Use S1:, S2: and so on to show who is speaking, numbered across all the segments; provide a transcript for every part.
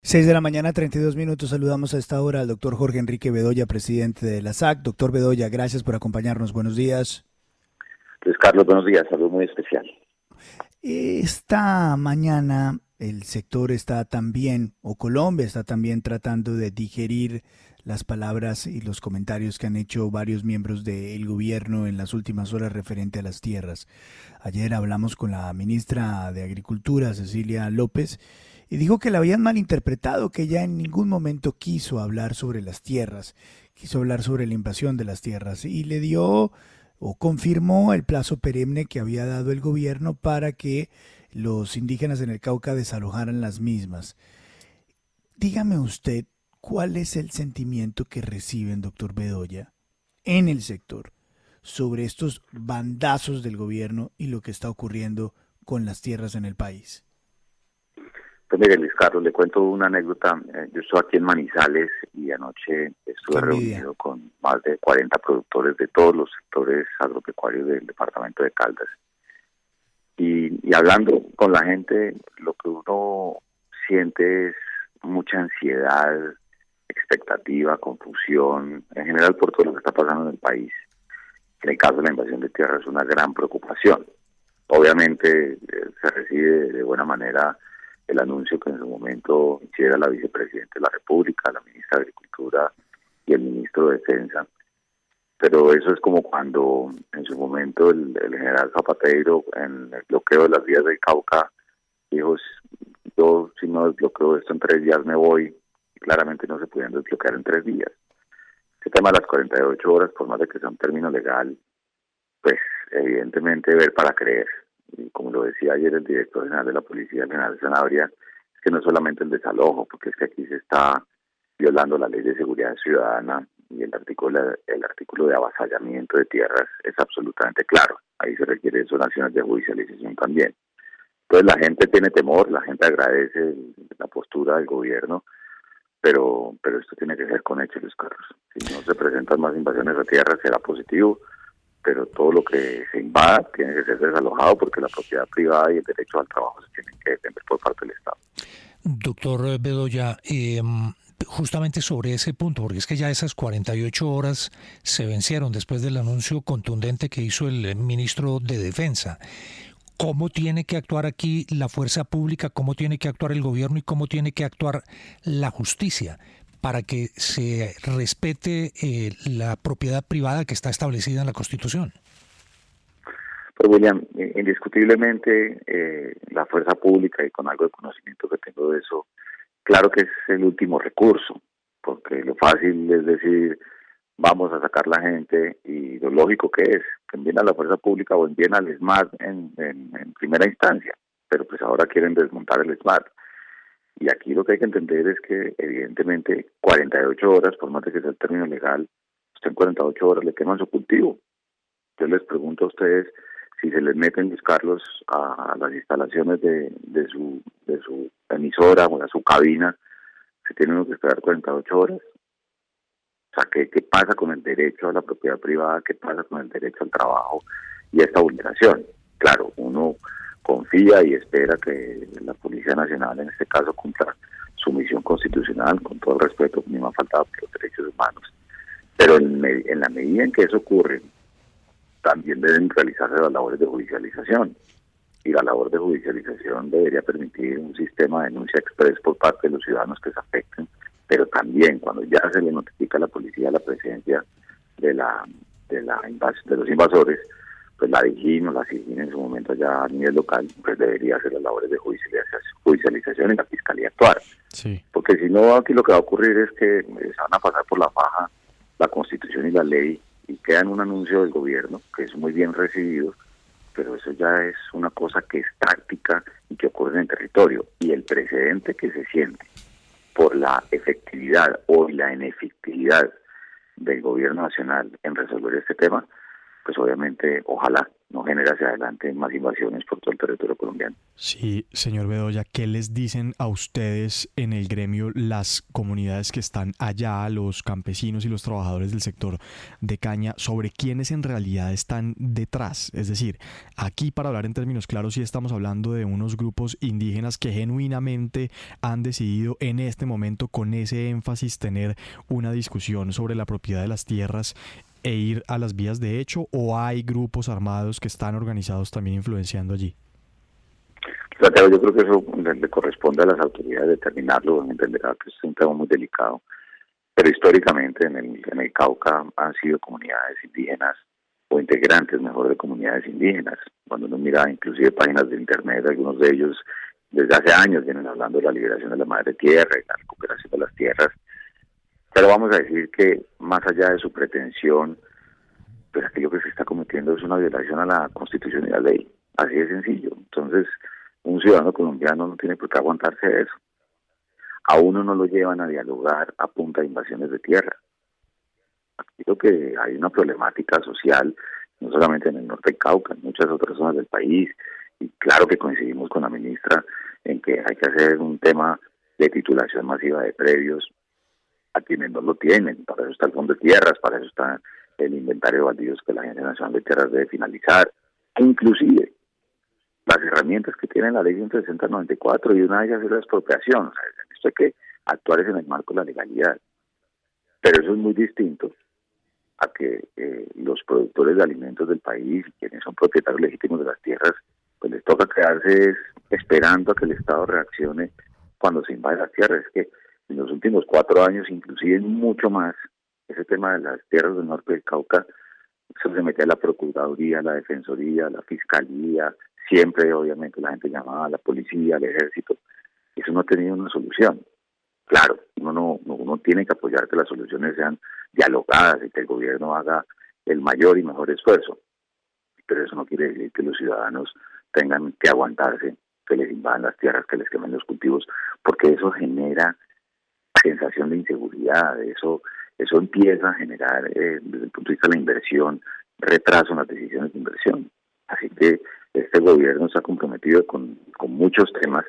S1: 6 de la mañana, 32 minutos. Saludamos a esta hora al doctor Jorge Enrique Bedoya, presidente de la SAC. Doctor Bedoya, gracias por acompañarnos. Buenos días.
S2: Luis Carlos, buenos días. Saludo muy especial.
S1: Esta mañana el sector está también, o Colombia está también tratando de digerir las palabras y los comentarios que han hecho varios miembros del gobierno en las últimas horas referente a las tierras. Ayer hablamos con la ministra de Agricultura, Cecilia López, y dijo que la habían malinterpretado, que ella en ningún momento quiso hablar sobre las tierras, quiso hablar sobre la invasión de las tierras, y le dio o confirmó el plazo perenne que había dado el gobierno para que los indígenas en el Cauca desalojaran las mismas. Dígame usted, ¿cuál es el sentimiento que reciben, doctor Bedoya, en el sector sobre estos bandazos del gobierno y lo que está ocurriendo con las tierras en el país?
S2: Pues mire, Luis Carlos, le cuento una anécdota. Yo estoy aquí en Manizales y anoche
S1: Qué
S2: estuve
S1: envidia.
S2: reunido con más de 40 productores de todos los sectores agropecuarios del departamento de Caldas. Y hablando con la gente, lo que uno siente es mucha ansiedad, expectativa, confusión, en general por todo lo que está pasando en el país. En el caso de la invasión de tierra es una gran preocupación. Obviamente se recibe de buena manera el anuncio que en su momento hiciera la vicepresidenta de la República, la ministra de Agricultura y el ministro de Defensa. Pero eso es como cuando en su momento el general Zapatero, en el bloqueo de las vías del Cauca, dijo: yo si no desbloqueo esto en 3 días me voy, y claramente no se podían desbloquear en 3 días. Este tema de las 48 horas, por más de que sea un término legal, pues evidentemente ver para creer. Y como lo decía ayer el director general de la Policía, el general Sanabria, es que no es solamente el desalojo, porque es que aquí se está violando la ley de seguridad ciudadana y el artículo de avasallamiento de tierras es absolutamente claro. Ahí se requieren acciones de judicialización también. Entonces la gente tiene temor, la gente agradece la postura del gobierno, pero esto tiene que ser con hechos, Luis Carlos. Si no se presentan más invasiones de tierras será positivo, pero todo lo que se invada tiene que ser desalojado porque la propiedad privada y el derecho al trabajo se tienen que defender por parte del Estado.
S3: Doctor Bedoya, justamente sobre ese punto, porque es que ya esas 48 horas se vencieron después del anuncio contundente que hizo el ministro de Defensa. ¿Cómo tiene que actuar aquí la fuerza pública, cómo tiene que actuar el gobierno y cómo tiene que actuar la justicia para que se respete la propiedad privada que está establecida en la Constitución?
S2: Pues William, indiscutiblemente la fuerza pública, y con algo de conocimiento que tengo de eso, claro que es el último recurso, porque lo fácil es decir: vamos a sacar la gente, y lo lógico que es que envíen a la fuerza pública o envíen al SMAT en primera instancia, pero pues ahora quieren desmontar el SMAT. Y aquí lo que hay que entender es que evidentemente 48 horas, por más de que sea el término legal, usted en 48 horas le queman su cultivo. Yo les pregunto a ustedes si se les meten, Luis Carlos, a las instalaciones de su emisora o a su cabina, se tienen que esperar 48 horas. O sea, ¿qué pasa con el derecho a la propiedad privada? ¿Qué pasa con el derecho al trabajo y esta vulneración? Claro, uno confía y espera que la Policía Nacional, en este caso, cumpla su misión constitucional, con todo el respeto, ni más faltaba, por los derechos humanos. Pero en la medida en que eso ocurre, también deben realizarse las labores de judicialización. Y la labor de judicialización debería permitir un sistema de denuncia express por parte de los ciudadanos que se afecten, pero también cuando ya se le notifica a la policía la presencia de los invasores, pues la DIJÍN o la SIJÍN en su momento ya a nivel local, pues debería hacer las labores de judicialización y la fiscalía actuar.
S3: Sí.
S2: Porque si no, aquí lo que va a ocurrir es que se van a pasar por la faja la Constitución y la ley y queda en un anuncio del gobierno, que es muy bien recibido, pero eso ya es una cosa que es táctica y que ocurre en el territorio. Y el precedente que se siente por la efectividad o la inefectividad del gobierno nacional en resolver este tema, pues obviamente, ojalá no genere hacia adelante más invasiones por todo el territorio colombiano.
S4: Sí, señor Bedoya, ¿qué les dicen a ustedes en el gremio las comunidades que están allá, los campesinos y los trabajadores del sector de caña, sobre quiénes en realidad están detrás? Es decir, aquí, para hablar en términos claros, sí estamos hablando de unos grupos indígenas que genuinamente han decidido en este momento, con ese énfasis, tener una discusión sobre la propiedad de las tierras e ir a las vías de hecho, ¿o hay grupos armados que están organizados también influenciando allí?
S2: Santiago, yo creo que eso le corresponde a las autoridades determinarlo, entenderá que es un tema muy delicado, pero históricamente en el Cauca han sido comunidades indígenas o integrantes, mejor, de comunidades indígenas. Cuando uno mira inclusive páginas de internet, algunos de ellos desde hace años vienen hablando de la liberación de la madre tierra y la recuperación de las tierras. Pero vamos a decir que más allá de su pretensión, pues aquello que se está cometiendo es una violación a la Constitución y la ley. Así de sencillo. Entonces, un ciudadano colombiano no tiene por qué aguantarse eso. A uno no lo llevan a dialogar a punta de invasiones de tierra. Aquí lo que hay una problemática social, no solamente en el norte del Cauca, en muchas otras zonas del país, y claro que coincidimos con la ministra en que hay que hacer un tema de titulación masiva de predios a quienes no lo tienen. Para eso está el Fondo de Tierras, para eso está el inventario de baldíos que la Agencia Nacional de Tierras debe finalizar, inclusive las herramientas que tiene la ley 160/94, y una de ellas es la expropiación. O sea, esto hay que actuar en el marco de la legalidad, pero eso es muy distinto a que los productores de alimentos del país, quienes son propietarios legítimos de las tierras, pues les toca quedarse esperando a que el Estado reaccione cuando se invade las tierras. Es que en los últimos 4 años, inclusive mucho más, ese tema de las tierras del norte del Cauca se metía a la Procuraduría, a la Defensoría, a la Fiscalía, siempre obviamente la gente llamaba a la policía, al ejército. Eso no ha tenido una solución. Claro, uno tiene que apoyar que las soluciones sean dialogadas y que el gobierno haga el mayor y mejor esfuerzo, pero eso no quiere decir que los ciudadanos tengan que aguantarse, que les invadan las tierras, que les quemen los cultivos, porque eso genera sensación de inseguridad. Eso empieza a generar, desde el punto de vista de la inversión, retraso en las decisiones de inversión. Así que este gobierno está comprometido con muchos temas.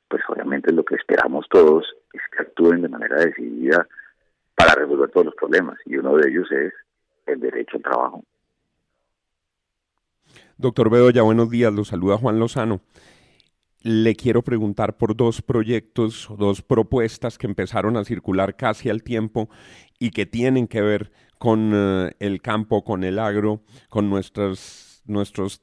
S2: Pues obviamente lo que esperamos todos es que actúen de manera decidida para resolver todos los problemas, y uno de ellos es el derecho al trabajo.
S5: Doctor Bedoya, buenos días, lo saluda Juan Lozano. Le quiero preguntar por 2 proyectos, 2 propuestas que empezaron a circular casi al tiempo y que tienen que ver con el campo, con el agro, con nuestros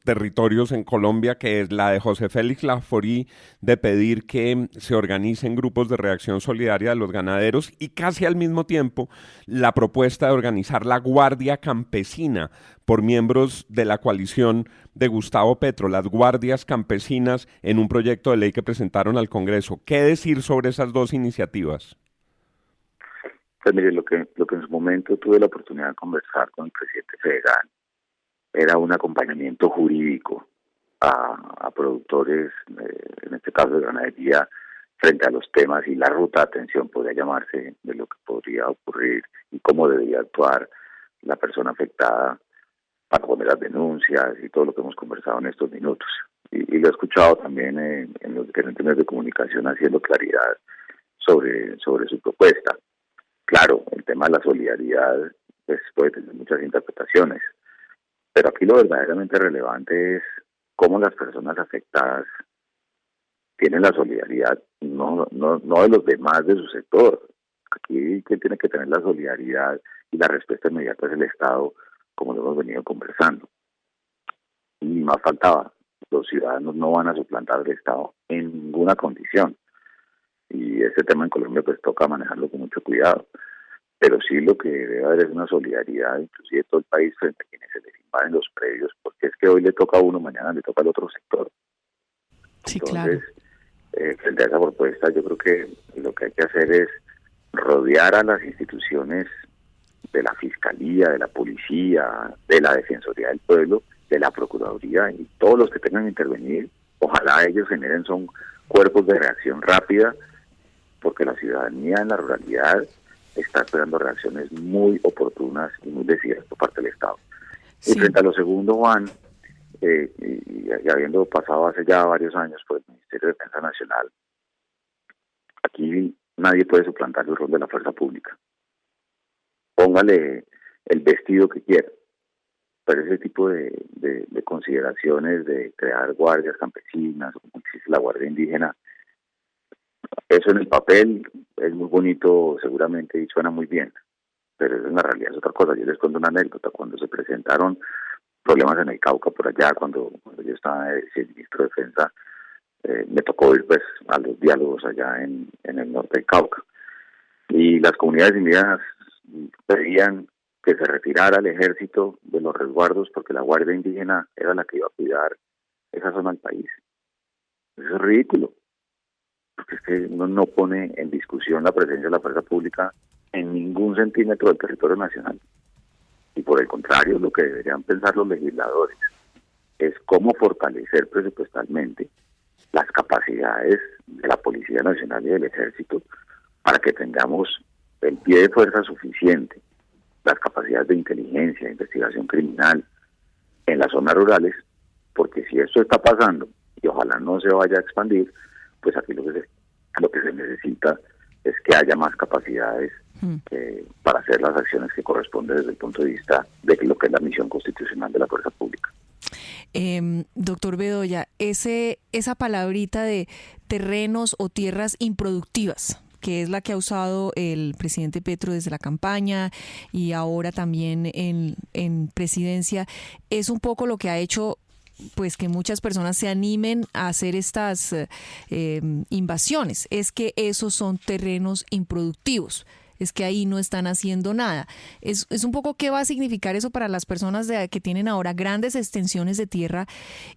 S5: territorios en Colombia, que es la de José Félix Laforí, de pedir que se organicen grupos de reacción solidaria de los ganaderos, y casi al mismo tiempo la propuesta de organizar la Guardia Campesina por miembros de la coalición de Gustavo Petro, las guardias campesinas, en un proyecto de ley que presentaron al Congreso. ¿Qué decir sobre esas 2 iniciativas?
S2: Pues mire, lo que en su momento tuve la oportunidad de conversar con el presidente federal era un acompañamiento jurídico a productores, en este caso de ganadería, frente a los temas y la ruta de atención, podría llamarse, de lo que podría ocurrir y cómo debería actuar la persona afectada para poner las denuncias y todo lo que hemos conversado en estos minutos. Y lo he escuchado también en los diferentes medios de comunicación haciendo claridad sobre su propuesta. Claro, el tema de la solidaridad pues, puede tener muchas interpretaciones, pero aquí lo verdaderamente relevante es cómo las personas afectadas tienen la solidaridad, no de los demás de su sector. Aquí quien tiene que tener la solidaridad y la respuesta inmediata es el Estado, como lo hemos venido conversando. Y más faltaba, los ciudadanos no van a suplantar al Estado en ninguna condición. Y ese tema en Colombia pues toca manejarlo con mucho cuidado. Pero sí lo que debe haber es una solidaridad, inclusive de todo el país, frente a quienes se les invaden los predios, porque es que hoy le toca a uno, mañana le toca al otro sector.
S6: Sí,
S2: Entonces,
S6: claro.
S2: Frente a esa propuesta, yo creo que lo que hay que hacer es rodear a las instituciones de la Fiscalía, de la Policía, de la Defensoría del Pueblo, de la Procuraduría, y todos los que tengan que intervenir, ojalá ellos generen son cuerpos de reacción rápida, porque la ciudadanía en la ruralidad está esperando reacciones muy oportunas y muy decididas por parte del Estado.
S6: Sí.
S2: Y frente a lo segundo, Juan, y habiendo pasado hace ya varios años por el Ministerio de Defensa Nacional, aquí nadie puede suplantar el rol de la fuerza pública. Póngale el vestido que quiera, pero ese tipo de consideraciones de crear guardias campesinas, como existe la Guardia Indígena, eso en el papel es muy bonito seguramente y suena muy bien, pero eso en la realidad es otra cosa. Yo les cuento una anécdota. Cuando se presentaron problemas en el Cauca por allá, cuando yo estaba el ministro de Defensa, me tocó ir pues a los diálogos allá en el norte del Cauca, y las comunidades indígenas pedían que se retirara el ejército de los resguardos porque la Guardia Indígena era la que iba a cuidar esa zona del país. Eso es ridículo, porque es que uno no pone en discusión la presencia de la fuerza pública en ningún centímetro del territorio nacional. Y por el contrario, lo que deberían pensar los legisladores es cómo fortalecer presupuestalmente las capacidades de la Policía Nacional y del Ejército para que tengamos el pie de fuerza suficiente, las capacidades de inteligencia, investigación criminal en las zonas rurales, porque si esto está pasando y ojalá no se vaya a expandir, pues aquí lo que se necesita es que haya más capacidades para hacer las acciones que corresponden desde el punto de vista de lo que es la misión constitucional de la fuerza pública.
S7: Doctor Bedoya, esa palabrita de terrenos o tierras improductivas, que es la que ha usado el presidente Petro desde la campaña y ahora también en presidencia, es un poco lo que ha hecho pues que muchas personas se animen a hacer estas invasiones. Es que esos son terrenos improductivos, es que ahí no están haciendo nada. Es un poco qué va a significar eso para las personas que tienen ahora grandes extensiones de tierra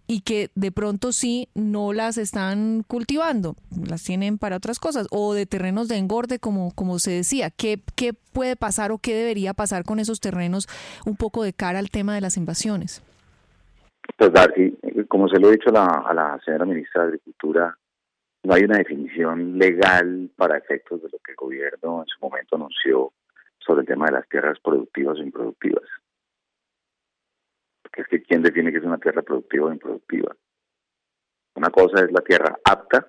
S7: y que de pronto sí no las están cultivando, las tienen para otras cosas, o de terrenos de engorde, como se decía. ¿Qué puede pasar o qué debería pasar con esos terrenos un poco de cara al tema de las invasiones?
S2: Pues Darcy, como se lo he dicho a la señora ministra de Agricultura, no hay una definición legal para efectos de lo que el gobierno en su momento anunció sobre el tema de las tierras productivas o improductivas. Porque es que ¿quién define que es una tierra productiva o improductiva? Una cosa es la tierra apta,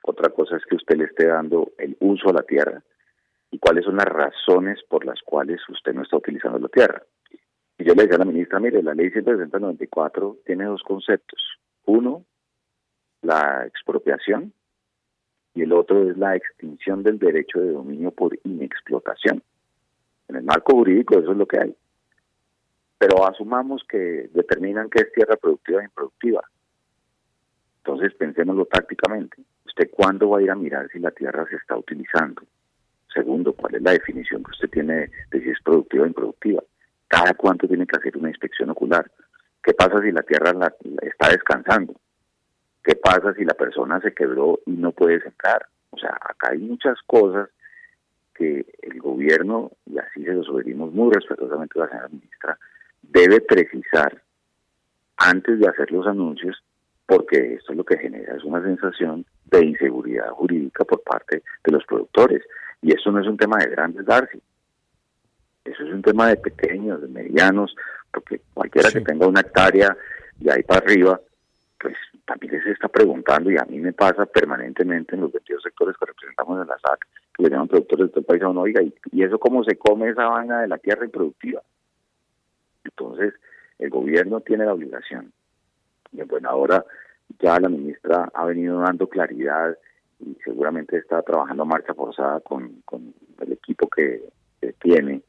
S2: otra cosa es que usted le esté dando el uso a la tierra y cuáles son las razones por las cuales usted no está utilizando la tierra. Y yo le decía a la ministra, mire, la ley 160/94 tiene dos conceptos. Uno, la expropiación, y el otro es la extinción del derecho de dominio por inexplotación. En el marco jurídico eso es lo que hay. Pero asumamos que determinan qué es tierra productiva e improductiva. Entonces pensémoslo tácticamente. ¿Usted cuándo va a ir a mirar si la tierra se está utilizando? Segundo, ¿cuál es la definición que usted tiene de si es productiva o improductiva? ¿Cada cuánto tiene que hacer una inspección ocular? ¿Qué pasa si la tierra está descansando? ¿Qué pasa si la persona se quebró y no puede sembrar? O sea, acá hay muchas cosas que el gobierno, y así se lo sugerimos muy respetuosamente a la señora ministra, debe precisar antes de hacer los anuncios, porque esto lo que genera es una sensación de inseguridad jurídica por parte de los productores. Y esto no es un tema de grandes, Darcy. Eso es un tema de pequeños, de medianos, porque cualquiera que tenga una hectárea de ahí para arriba, pues también se está preguntando, y a mí me pasa permanentemente en los 22 sectores que representamos en la SAC, que le llaman productores de todo el país, a uno, oiga, ¿y eso cómo se come esa vaina de la tierra improductiva? Entonces, el gobierno tiene la obligación. Y en buena hora ya la ministra ha venido dando claridad y seguramente está trabajando a marcha forzada con el equipo que tiene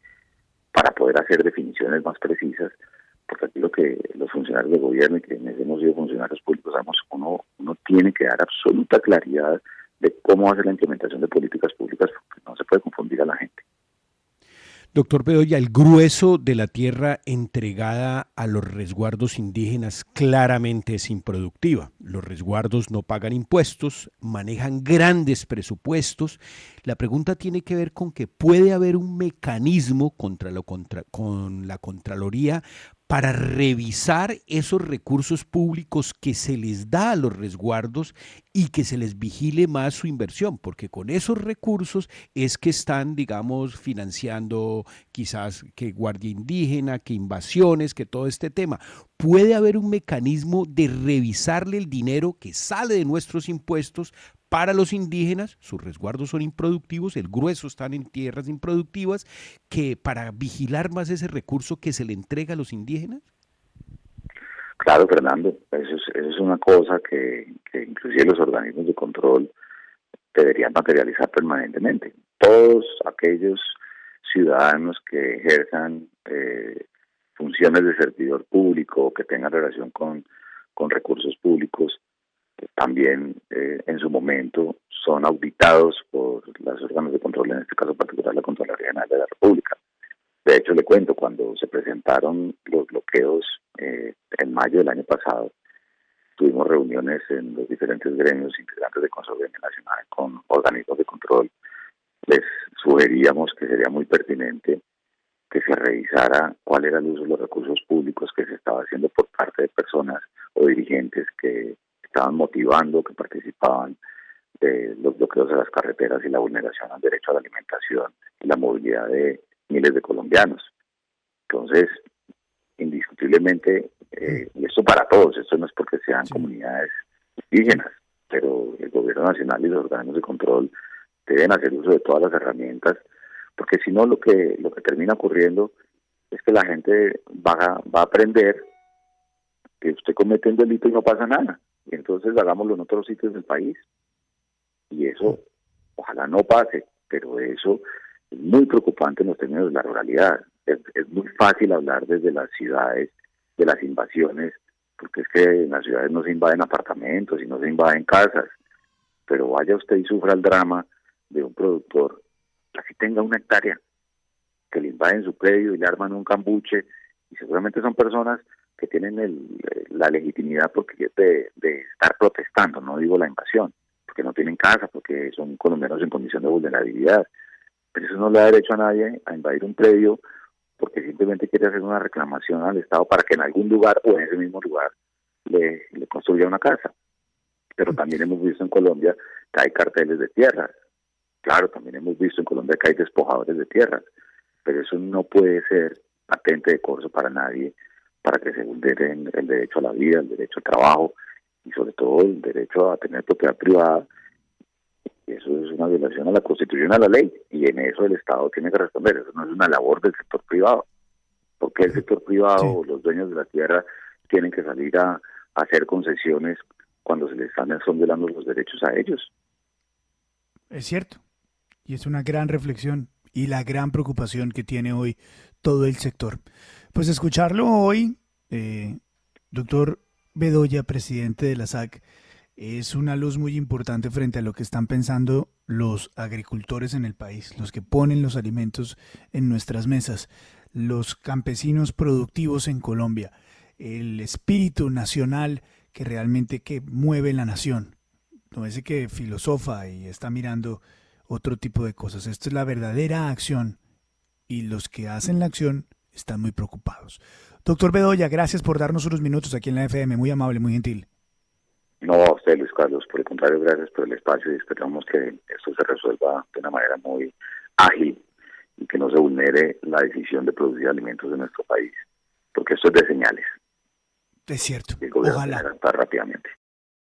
S2: para poder hacer definiciones más precisas, porque aquí lo que los funcionarios del gobierno y quienes hemos sido funcionarios públicos sabemos, uno tiene que dar absoluta claridad de cómo hacer la implementación de políticas públicas, porque no se puede confundir a la gente.
S8: Doctor Bedoya, el grueso de la tierra entregada a los resguardos indígenas claramente es improductiva. Los resguardos no pagan impuestos, manejan grandes presupuestos. La pregunta tiene que ver con que puede haber un mecanismo con la Contraloría para revisar esos recursos públicos que se les da a los resguardos y que se les vigile más su inversión, porque con esos recursos es que están, digamos, financiando quizás que guardia indígena, que invasiones, que todo este tema. ¿Puede haber un mecanismo de revisarle el dinero que sale de nuestros impuestos para los indígenas? Sus resguardos son improductivos, el grueso están en tierras improductivas, que para vigilar más ese recurso que se le entrega a los indígenas.
S2: Claro, Fernando, eso es una cosa que inclusive los organismos de control deberían materializar permanentemente. Todos aquellos ciudadanos que ejerzan funciones de servidor público, que tengan relación con recursos públicos, también en su momento son auditados por los órganos de control, en este caso particular la Contraloría General de la República. De hecho, le cuento, cuando se presentaron los bloqueos en mayo del año pasado, tuvimos reuniones en los diferentes gremios integrantes de Consorcio Nacional con organismos de control. Les sugeríamos que sería muy pertinente que se revisara cuál era el uso de los recursos públicos que se estaba haciendo por parte de personas o dirigentes que estaban motivando, que participaban de los bloqueos de las carreteras y la vulneración al derecho a la alimentación y la movilidad de miles de colombianos. Entonces, indiscutiblemente, y esto para todos, esto no es porque sean comunidades indígenas, pero el gobierno nacional y los organismos de control deben hacer uso de todas las herramientas, porque si no lo que termina ocurriendo es que la gente va a aprender que usted comete un delito y no pasa nada, y entonces hagámoslo en otros sitios del país, y eso ojalá no pase, pero eso es muy preocupante en los términos de la ruralidad. Es muy fácil hablar desde las ciudades de las invasiones, porque es que en las ciudades no se invaden apartamentos y no se invaden casas, pero vaya usted y sufra el drama de un productor, así tenga una hectárea, que le invaden su predio y le arman un cambuche, y seguramente son personas que tienen la legitimidad porque de estar protestando, no digo la invasión, porque no tienen casa, porque son colombianos en condición de vulnerabilidad, pero eso no le da derecho a nadie a invadir un predio porque simplemente quiere hacer una reclamación al Estado para que en algún lugar o en ese mismo lugar le construya una casa. Pero también hemos visto en Colombia que hay carteles de tierras. Claro, también hemos visto en Colombia que hay despojadores de tierras, pero eso no puede ser patente de corso para nadie, para que se vulneren el derecho a la vida, el derecho al trabajo y sobre todo el derecho a tener propiedad privada. Eso es una violación a la Constitución, a la ley, y en eso el Estado tiene que responder. Eso no es una labor del sector privado, porque el sector privado, los dueños de la tierra, tienen que salir a hacer concesiones cuando se les están violando los derechos a ellos.
S1: Es cierto, y es una gran reflexión y la gran preocupación que tiene hoy todo el sector. Pues escucharlo hoy, doctor Bedoya, presidente de la SAC, es una luz muy importante frente a lo que están pensando los agricultores en el país, los que ponen los alimentos en nuestras mesas, los campesinos productivos en Colombia, el espíritu nacional que realmente que mueve la nación, no ese que filosofa y está mirando otro tipo de cosas. Esto es la verdadera acción y los que hacen la acción están muy preocupados. Doctor Bedoya, gracias por darnos unos minutos aquí en la FM, muy amable, muy gentil.
S2: No, a usted, Luis Carlos, por el contrario, gracias por el espacio y esperamos que esto se resuelva de una manera muy ágil y que no se vulnere la decisión de producir alimentos en nuestro país, porque esto es de señales.
S1: Es cierto,
S2: El gobierno
S1: ojalá.
S2: rápidamente.